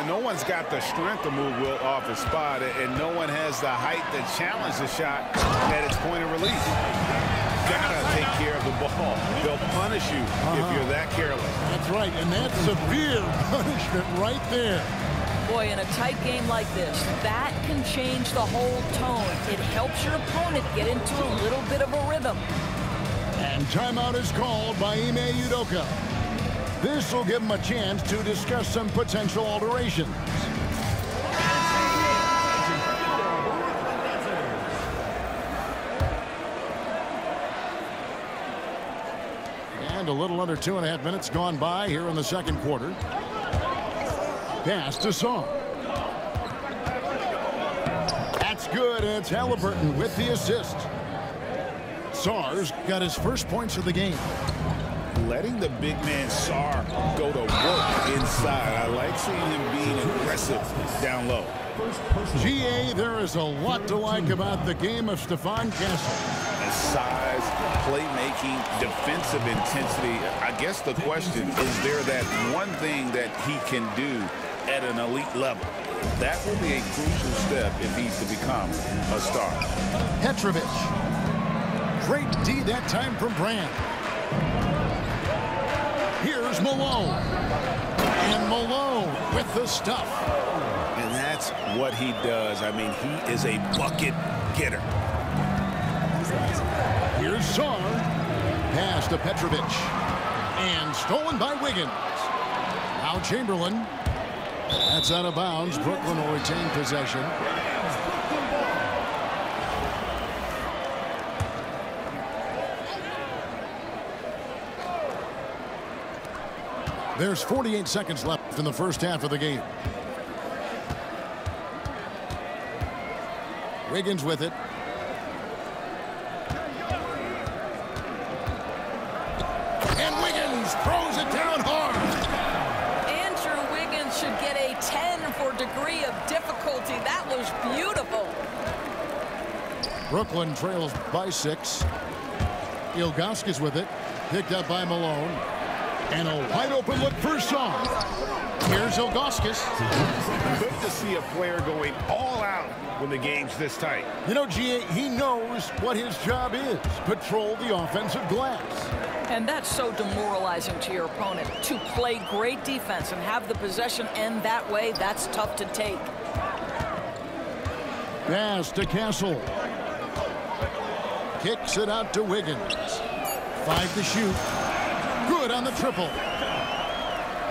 no one's got the strength to move Wilt off his spot, and no one has the height to challenge the shot at its point of release. Gotta take care of the ball. They'll punish you if you're that careless. That's right, and that's severe punishment right there. Boy, in a tight game like this, that can change the whole tone. It helps your opponent get into a little bit of a rhythm. And timeout is called by Ime Udoka. This will give him a chance to discuss some potential alterations. And a little under 2.5 minutes gone by here in the second quarter. Pass to Sarr. That's good, and it's Halliburton with the assist. Sarr's got his first points of the game. Letting the big man Sarr go to work inside. I like seeing him being aggressive down low. GA, there is a lot to like about the game of Stephon Castle. His size, playmaking, defensive intensity. I guess the question, is there that one thing that he can do at an elite level? That will be a crucial step if he's to become a star. Petrovic. Great D that time from Brand. Here's Malone. And Malone with the stuff. And that's what he does. I mean, he is a bucket getter. Here's Sarr. Pass to Petrovic. And stolen by Wiggins. Now Chamberlain. That's out of bounds. Brooklyn will retain possession. There's 48 seconds left in the first half of the game. Wiggins with it. And Wiggins throws it down hard. Andrew Wiggins should get a 10 for degree of difficulty. That was beautiful. Brooklyn trails by 6. Ilgauskas with it. Picked up by Malone. And a wide open look for Sarr. Here's Ilgauskas. Good to see a player going all out when the game's this tight. You know, GA, he knows what his job is. Patrol the offensive glass. And that's so demoralizing to your opponent. To play great defense and have the possession end that way, that's tough to take. Pass to Castle. Kicks it out to Wiggins. 5 to shoot. Good on the triple.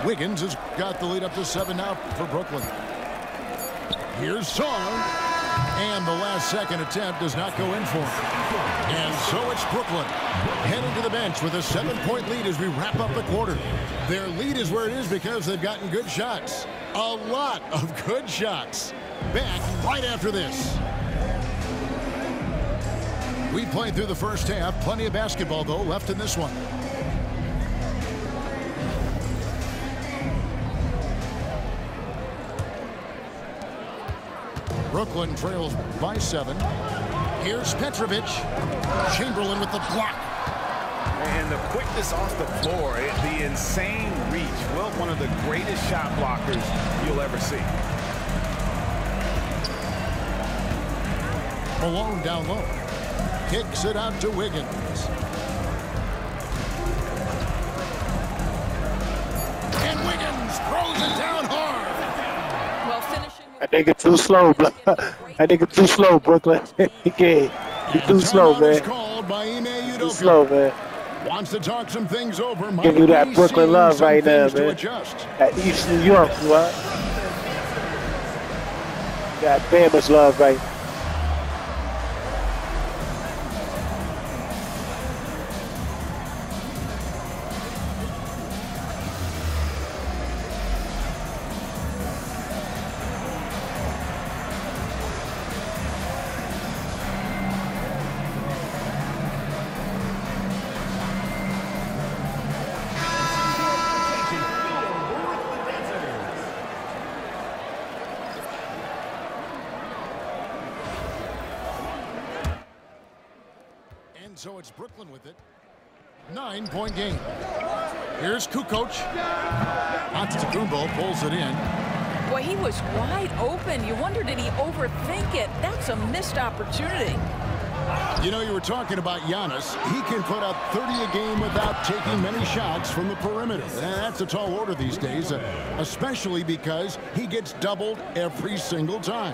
Wiggins has got the lead up to 7 now for Brooklyn. Here's Sarr. And the last second attempt does not go in for him. And so it's Brooklyn heading to the bench with a 7-point lead as we wrap up the quarter. Their lead is where it is because they've gotten good shots. A lot of good shots. Back right after this. We played through the first half. Plenty of basketball, though, left in this one. Brooklyn trails by 7. Here's Petrovic. Chamberlain with the block. And the quickness off the floor, the insane reach. Well, one of the greatest shot blockers you'll ever see. Malone down low. Kicks it out to Wiggins. And Wiggins throws it down hard. Well, finishing. I think it's too slow. I think it's too slow, Brooklyn. Okay, you're too slow, man. Called by Ime Udoka. Too slow, man. Wants to talk some things over. Give you that Brooklyn love right now, man. That East New York, what? Got Bama's love right now. So it's Brooklyn with it. 9-point game. Here's Kukoc. Antetokounmpo pulls it in. Boy, he was wide open. You wonder, did he overthink it? That's a missed opportunity. You know, you were talking about Giannis. He can put up 30 a game without taking many shots from the perimeter. And that's a tall order these days, especially because he gets doubled every single time.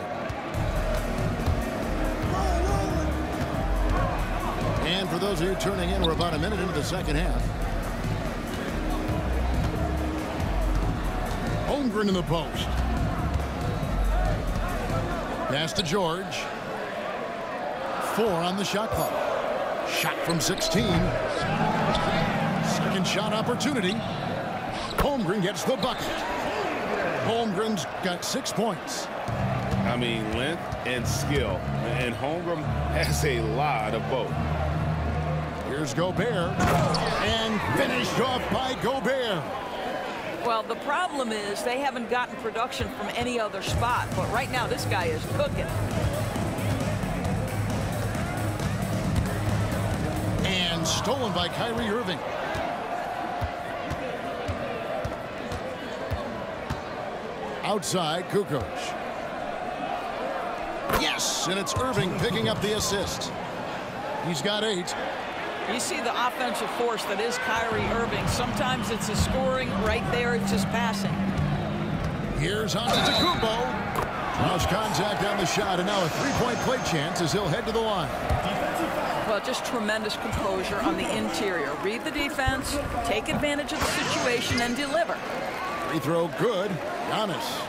And for those of you turning in, we're about a minute into the second half. Holmgren in the post. Pass to George. 4 on the shot clock. Shot from 16. Second shot opportunity. Holmgren gets the bucket. Holmgren's got 6 points. I mean, length and skill. And Holmgren has a lot of both. Here's Gobert. And finished off by Gobert. Well, the problem is they haven't gotten production from any other spot. But right now, this guy is cooking. And stolen by Kyrie Irving. Outside, Kukoc. Yes, and it's Irving picking up the assist. He's got 8. You see the offensive force that is Kyrie Irving. Sometimes it's a scoring. Right there, it's just passing. Here's Antetokounmpo. Draws contact on the shot, and now a 3-point play chance as he'll head to the line. Well, just tremendous composure on the interior. Read the defense, take advantage of the situation, and deliver. Free throw good. Giannis.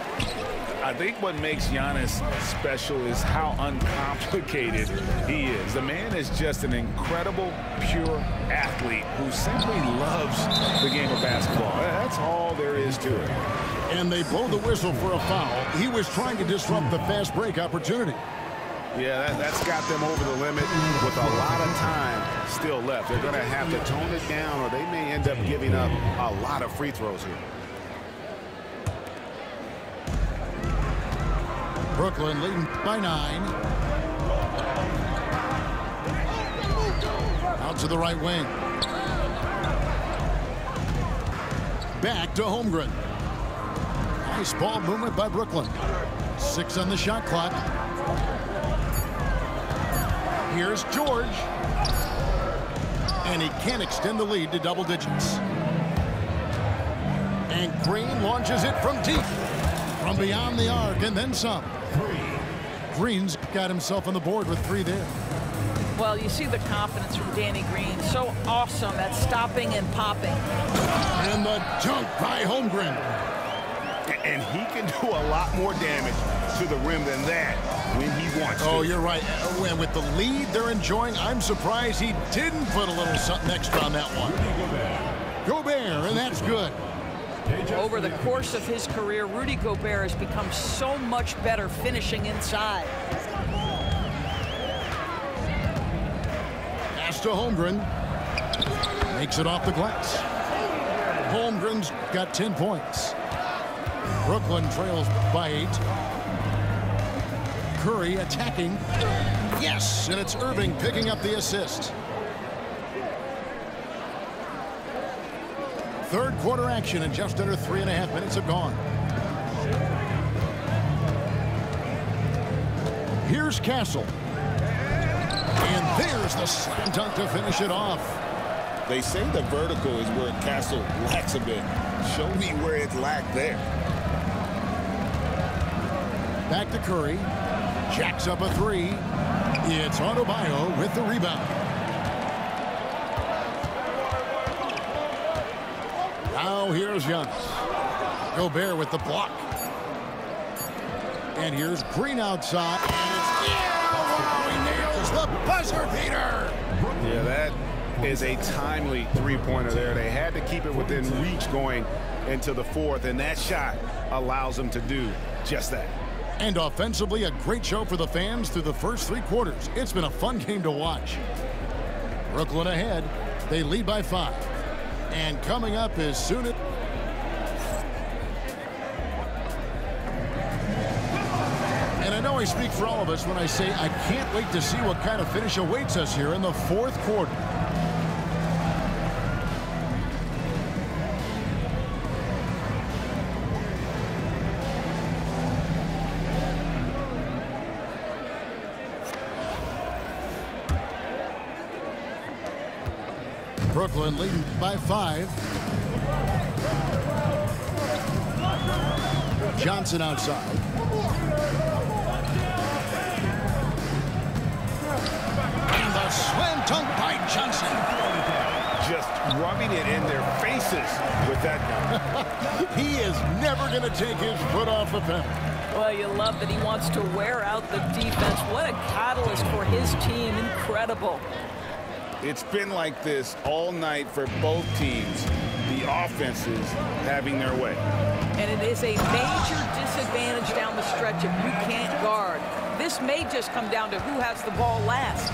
I think what makes Giannis special is how uncomplicated he is. The man is just an incredible, pure athlete who simply loves the game of basketball. That's all there is to it. And they blow the whistle for a foul. He was trying to disrupt the fast break opportunity. Yeah, that's got them over the limit with a lot of time still left. They're going to have to tone it down, or they may end up giving up a lot of free throws here. Brooklyn leading by 9. Out to the right wing. Back to Holmgren. Nice ball movement by Brooklyn. 6 on the shot clock. Here's George. And he can't extend the lead to double digits. And Green launches it from deep. From beyond the arc and then some. Green's got himself on the board with 3 there. Well, you see the confidence from Danny Green. So awesome at stopping and popping. And the dunk by Holmgren. And he can do a lot more damage to the rim than that when he wants to. Oh, you're right. And with the lead they're enjoying, I'm surprised he didn't put a little something extra on that one. Gobert, and that's good. Over the course of his career, Rudy Gobert has become so much better finishing inside. Pass to Holmgren. Makes it off the glass. Holmgren's got 10 points. Brooklyn trails by 8. Curry attacking. Yes, and it's Irving picking up the assist. Third quarter action, and just under 3.5 minutes have gone. Here's Castle. And there's the slam dunk to finish it off. They say the vertical is where Castle lacks a bit. Show me where it lacked there. Back to Curry. Jacks up a 3. It's Adebayo with the rebound. Now here's Giannis. Gobert with the block. And here's Green outside. And it's wow, he nails the buzzer beater. Yeah, that is a timely three-pointer there. They had to keep it within reach going into the fourth, and that shot allows them to do just that. And offensively, a great show for the fans through the first 3 quarters. It's been a fun game to watch. Brooklyn ahead. They lead by 5. And coming up is soon as... And I know I speak for all of us when I say I can't wait to see what kind of finish awaits us here in the 4th quarter. Brooklyn leading by 5. Johnson outside. And the slam dunk by Johnson. Just rubbing it in their faces with that. He is never going to take his foot off the pedal. Well, you love that he wants to wear out the defense. What a catalyst for his team. Incredible. It's been like this all night for both teams. The offenses having their way. And it is a major disadvantage down the stretch if you can't guard. This may just come down to who has the ball last.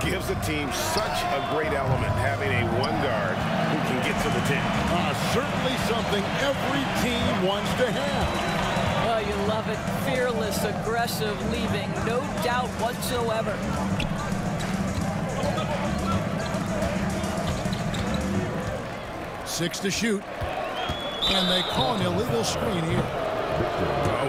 Gives the team such a great element having a one guard who can get to the 10. Certainly something every team wants to have. Oh, you love it. Fearless, aggressive, leaving. No doubt whatsoever. 6 to shoot. And they call an illegal screen here.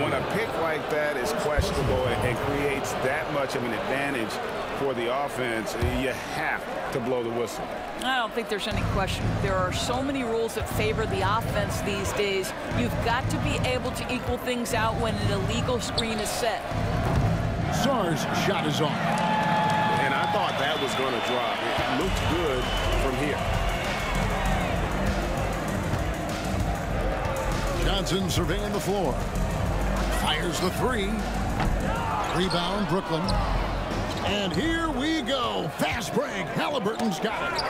When a pick like that is questionable and creates that much of an advantage for the offense, you have to blow the whistle. I don't think there's any question. There are so many rules that favor the offense these days. You've got to be able to equal things out when an illegal screen is set. Sarr's shot is on. And I thought that was going to drop. It looked good from here. Johnson surveying the floor. Fires the 3. Rebound, Brooklyn. And here we go. Fast break. Halliburton's got it.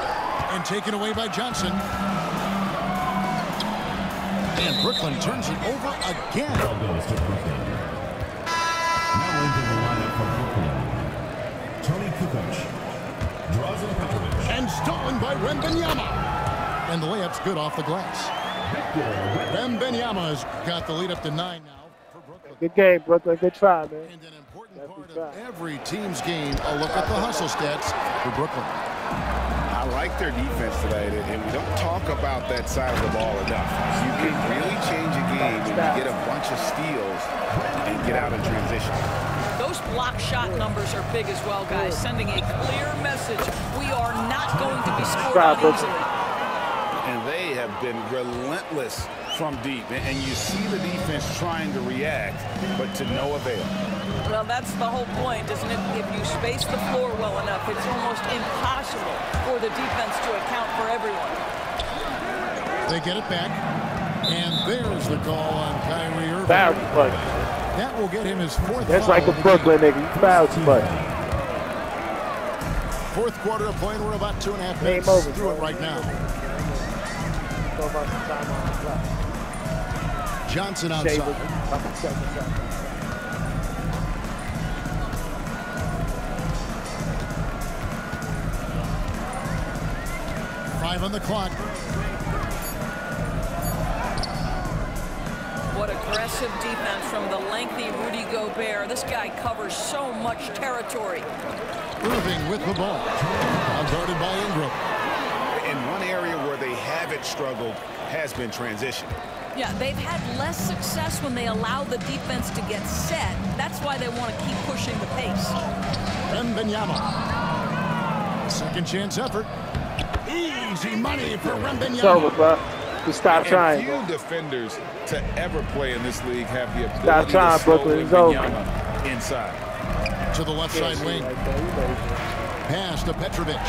And taken away by Johnson. And Brooklyn turns it over again. Ball goes to Brooklyn. Now into the lineup for Brooklyn. Tony Kukoc. Draws in Petrovic. And stolen by Wembanyama. And the layup's good off the glass. Wembanyama's got the lead up to 9 now for Brooklyn. Good game, Brooklyn. Good try, man. And an important part of every team's game, a look at the hustle stats for Brooklyn. I like their defense tonight, and we don't talk about that side of the ball enough. You can really change a game when you get a bunch of steals and get out in transition. Those block shot numbers are big as well, guys, sending a clear message. We are not going to be scored on easily. And they have been relentless from deep. And you see the defense trying to react, but to no avail. Well, that's the whole point, isn't it? If you space the floor well enough, it's almost impossible for the defense to account for everyone. They get it back. And there's the call on Kyrie Irving. Foul too much. That will get him his 4th That's foul like a of the Brooklyn game. nigga. You foul too much. 4th quarter of play, and we're about 2.5 Game minutes over, through it right now. Johnson outside. 5 on the clock. What aggressive defense from the lengthy Rudy Gobert. This guy covers so much territory. Irving with the ball. Guarded by Ingram. And one area where they haven't struggled has been transition. Yeah, they've had less success when they allow the defense to get set. That's why they want to keep pushing the pace. Wembanyama. Second chance effort. Easy money for Wembanyama. It's over, bro. Just stop trying. Few defenders to ever play in this league have the ability Stop trying, to slow Brooklyn. It's over. Wembanyama inside. To the left side wing. Pass to Petrovic.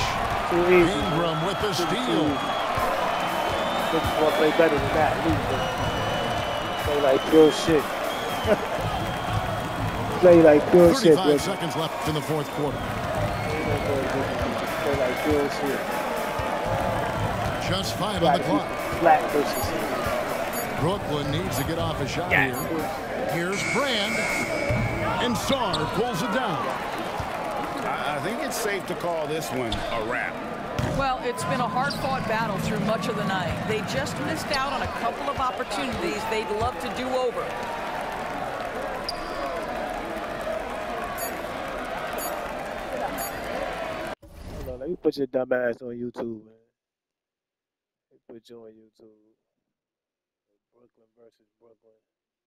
Too easy. Ingram with the steal. Looking for play better than that. Play like pure shit. Play like pure shit, 35 bro. seconds left in the 4th quarter. Play like pure shit. Just 5 on the clock. Flat versus. Brooklyn needs to get off a shot here. Here's Brand. And Sarr pulls it down. I think it's safe to call this one a wrap. Well, it's been a hard-fought battle through much of the night. They just missed out on a couple of opportunities they'd love to do over. Hold on, let me put your dumb ass on YouTube, man. Let me put you on YouTube. Brooklyn versus Brooklyn.